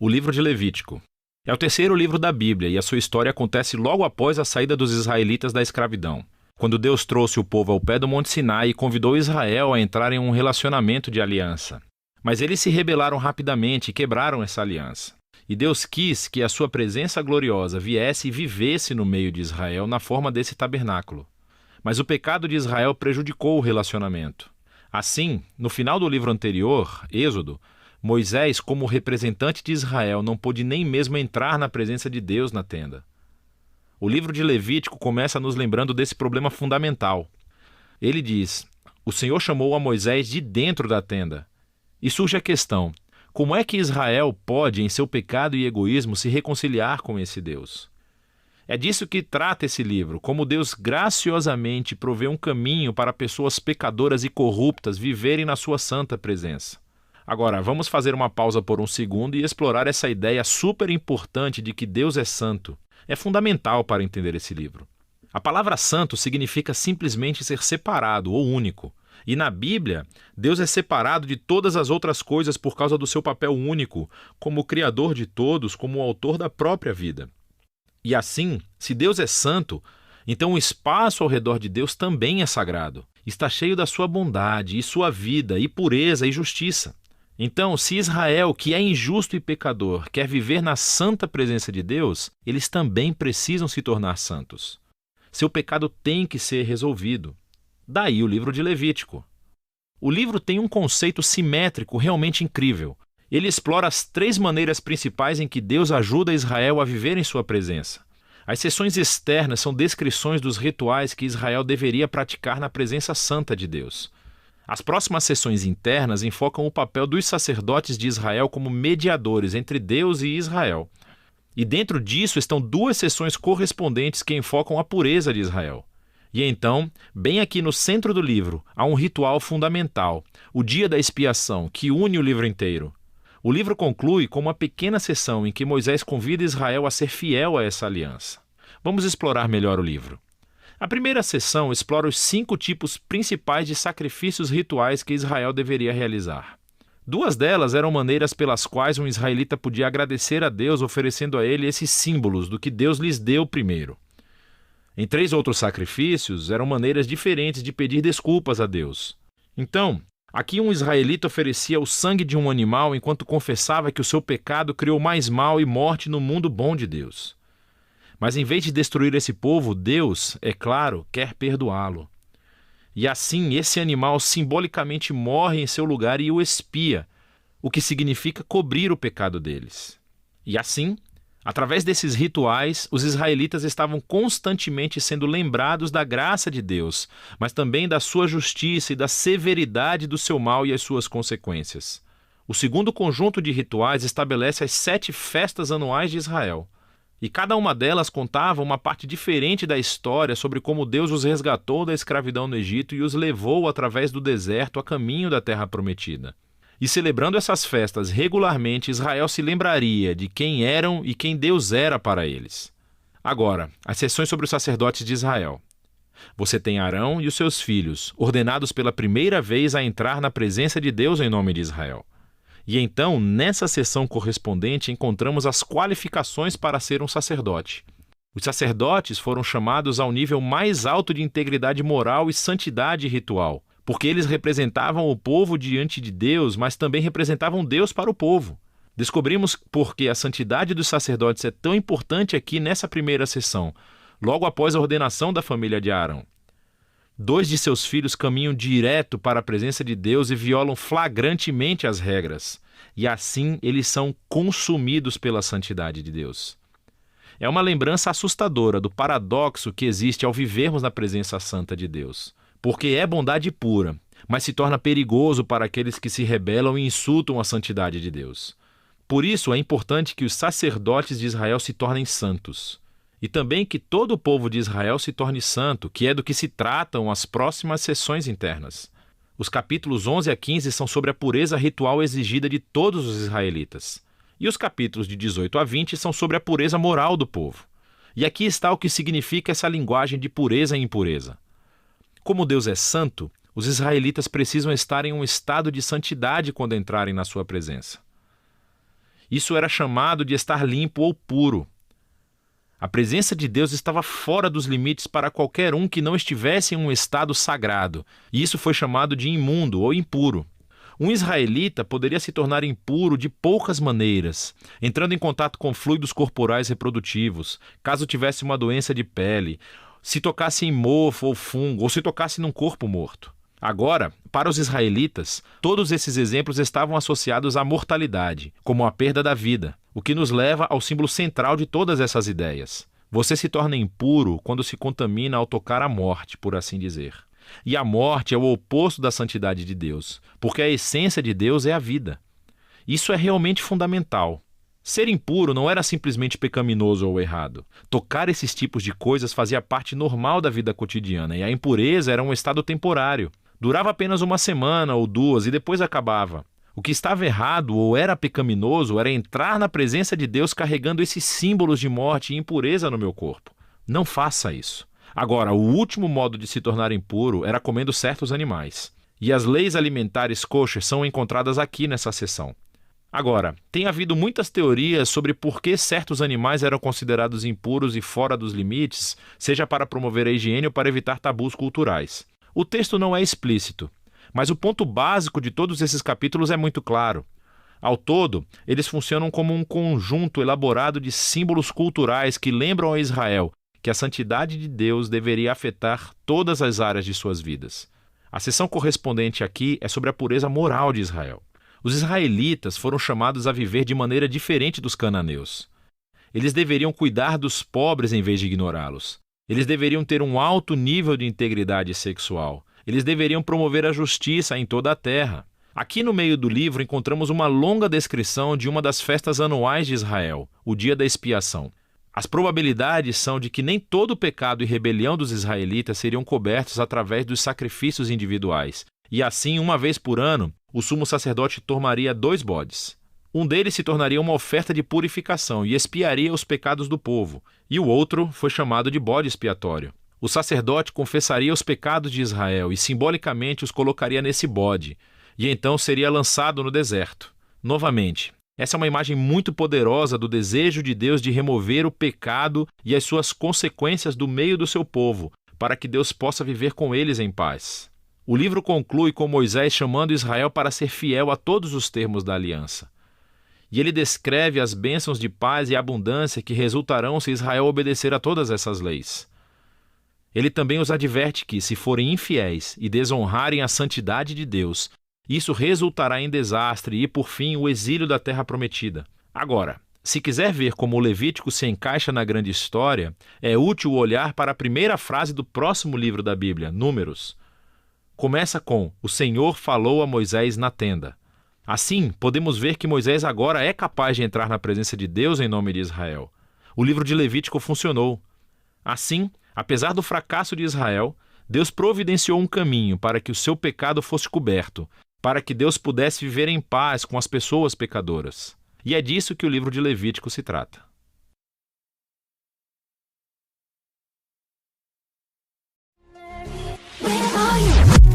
O livro de Levítico. É o terceiro livro da Bíblia e a sua história acontece logo após a saída dos israelitas da escravidão, quando Deus trouxe o povo ao pé do Monte Sinai e convidou Israel a entrar em um relacionamento de aliança. Mas eles se rebelaram rapidamente e quebraram essa aliança. E Deus quis que a sua presença gloriosa viesse e vivesse no meio de Israel na forma desse tabernáculo. Mas o pecado de Israel prejudicou o relacionamento. Assim, no final do livro anterior, Êxodo, Moisés, como representante de Israel, não pôde nem mesmo entrar na presença de Deus na tenda. O livro de Levítico começa nos lembrando desse problema fundamental. Ele diz: o Senhor chamou a Moisés de dentro da tenda. E surge a questão: como é que Israel pode, em seu pecado e egoísmo, se reconciliar com esse Deus? É disso que trata esse livro, como Deus graciosamente provê um caminho para pessoas pecadoras e corruptas viverem na sua santa presença. Agora, vamos fazer uma pausa por um segundo e explorar essa ideia super importante de que Deus é santo. É fundamental para entender esse livro. A palavra santo significa simplesmente ser separado ou único. E na Bíblia, Deus é separado de todas as outras coisas por causa do seu papel único, como o Criador de todos, como o autor da própria vida. E assim, se Deus é santo, então o espaço ao redor de Deus também é sagrado. Está cheio da sua bondade, e sua vida, e pureza, e justiça. Então, se Israel, que é injusto e pecador, quer viver na santa presença de Deus, eles também precisam se tornar santos. Seu pecado tem que ser resolvido. Daí o livro de Levítico. O livro tem um conceito simétrico realmente incrível. Ele explora as três maneiras principais em que Deus ajuda Israel a viver em sua presença. As seções externas são descrições dos rituais que Israel deveria praticar na presença santa de Deus. As próximas seções internas enfocam o papel dos sacerdotes de Israel como mediadores entre Deus e Israel. E dentro disso estão duas seções correspondentes que enfocam a pureza de Israel. E então, bem aqui no centro do livro, há um ritual fundamental, o dia da expiação, que une o livro inteiro. O livro conclui com uma pequena seção em que Moisés convida Israel a ser fiel a essa aliança. Vamos explorar melhor o livro. A primeira seção explora os 5 tipos principais de sacrifícios rituais que Israel deveria realizar. 2 delas eram maneiras pelas quais um israelita podia agradecer a Deus oferecendo a ele esses símbolos do que Deus lhes deu primeiro. Em 3 outros sacrifícios eram maneiras diferentes de pedir desculpas a Deus. Então, aqui um israelita oferecia o sangue de um animal enquanto confessava que o seu pecado criou mais mal e morte no mundo bom de Deus. Mas em vez de destruir esse povo, Deus, é claro, quer perdoá-lo. E assim esse animal simbolicamente morre em seu lugar e o expia, o que significa cobrir o pecado deles. E assim, através desses rituais, os israelitas estavam constantemente sendo lembrados da graça de Deus, mas também da sua justiça e da severidade do seu mal e as suas consequências. O segundo conjunto de rituais estabelece as 7 festas anuais de Israel. E cada uma delas contava uma parte diferente da história sobre como Deus os resgatou da escravidão no Egito e os levou através do deserto a caminho da Terra Prometida. E celebrando essas festas regularmente, Israel se lembraria de quem eram e quem Deus era para eles. Agora, as sessões sobre os sacerdotes de Israel. Você tem Arão e os seus filhos, ordenados pela primeira vez a entrar na presença de Deus em nome de Israel. E então, nessa seção correspondente, encontramos as qualificações para ser um sacerdote. Os sacerdotes foram chamados ao nível mais alto de integridade moral e santidade ritual, porque eles representavam o povo diante de Deus, mas também representavam Deus para o povo. Descobrimos por que a santidade dos sacerdotes é tão importante aqui nessa primeira sessão, logo após a ordenação da família de Arão. 2 de seus filhos caminham direto para a presença de Deus e violam flagrantemente as regras. E assim eles são consumidos pela santidade de Deus. É uma lembrança assustadora do paradoxo que existe ao vivermos na presença santa de Deus. Porque é bondade pura, mas se torna perigoso para aqueles que se rebelam e insultam a santidade de Deus. Por isso é importante que os sacerdotes de Israel se tornem santos. E também que todo o povo de Israel se torne santo, que é do que se tratam as próximas sessões internas. Os capítulos 11 a 15 são sobre a pureza ritual exigida de todos os israelitas. E os capítulos de 18 a 20 são sobre a pureza moral do povo. E aqui está o que significa essa linguagem de pureza e impureza. Como Deus é santo, os israelitas precisam estar em um estado de santidade quando entrarem na sua presença. Isso era chamado de estar limpo ou puro. A presença de Deus estava fora dos limites para qualquer um que não estivesse em um estado sagrado, e isso foi chamado de imundo ou impuro. Um israelita poderia se tornar impuro de poucas maneiras, entrando em contato com fluidos corporais reprodutivos, caso tivesse uma doença de pele, se tocasse em mofo ou fungo, ou se tocasse num corpo morto. Agora, para os israelitas, todos esses exemplos estavam associados à mortalidade, como a perda da vida, o que nos leva ao símbolo central de todas essas ideias. Você se torna impuro quando se contamina ao tocar a morte, por assim dizer. E a morte é o oposto da santidade de Deus, porque a essência de Deus é a vida. Isso é realmente fundamental. Ser impuro não era simplesmente pecaminoso ou errado. Tocar esses tipos de coisas fazia parte normal da vida cotidiana, e a impureza era um estado temporário. Durava apenas uma semana ou duas e depois acabava. O que estava errado ou era pecaminoso era entrar na presença de Deus carregando esses símbolos de morte e impureza no meu corpo. Não faça isso. Agora, o último modo de se tornar impuro era comendo certos animais. E as leis alimentares kosher são encontradas aqui nessa seção. Agora, tem havido muitas teorias sobre por que certos animais eram considerados impuros e fora dos limites, seja para promover a higiene ou para evitar tabus culturais. O texto não é explícito, mas o ponto básico de todos esses capítulos é muito claro. Ao todo, eles funcionam como um conjunto elaborado de símbolos culturais que lembram a Israel que a santidade de Deus deveria afetar todas as áreas de suas vidas. A seção correspondente aqui é sobre a pureza moral de Israel. Os israelitas foram chamados a viver de maneira diferente dos cananeus. Eles deveriam cuidar dos pobres em vez de ignorá-los. Eles deveriam ter um alto nível de integridade sexual. Eles deveriam promover a justiça em toda a terra. Aqui no meio do livro encontramos uma longa descrição de uma das festas anuais de Israel, o Dia da Expiação. As probabilidades são de que nem todo o pecado e rebelião dos israelitas seriam cobertos através dos sacrifícios individuais. E assim, uma vez por ano, o sumo sacerdote tomaria 2 bodes. Um deles se tornaria uma oferta de purificação e expiaria os pecados do povo, e o outro foi chamado de bode expiatório. O sacerdote confessaria os pecados de Israel e simbolicamente os colocaria nesse bode, e então seria lançado no deserto. Novamente, essa é uma imagem muito poderosa do desejo de Deus de remover o pecado e as suas consequências do meio do seu povo, para que Deus possa viver com eles em paz. O livro conclui com Moisés chamando Israel para ser fiel a todos os termos da aliança. E ele descreve as bênçãos de paz e abundância que resultarão se Israel obedecer a todas essas leis. Ele também os adverte que, se forem infiéis e desonrarem a santidade de Deus, isso resultará em desastre e, por fim, o exílio da terra prometida. Agora, se quiser ver como o Levítico se encaixa na grande história, é útil olhar para a primeira frase do próximo livro da Bíblia, Números. Começa com: "O Senhor falou a Moisés na tenda". Assim, podemos ver que Moisés agora é capaz de entrar na presença de Deus em nome de Israel. O livro de Levítico funcionou. Assim, apesar do fracasso de Israel, Deus providenciou um caminho para que o seu pecado fosse coberto, para que Deus pudesse viver em paz com as pessoas pecadoras. E é disso que o livro de Levítico se trata. Where are you?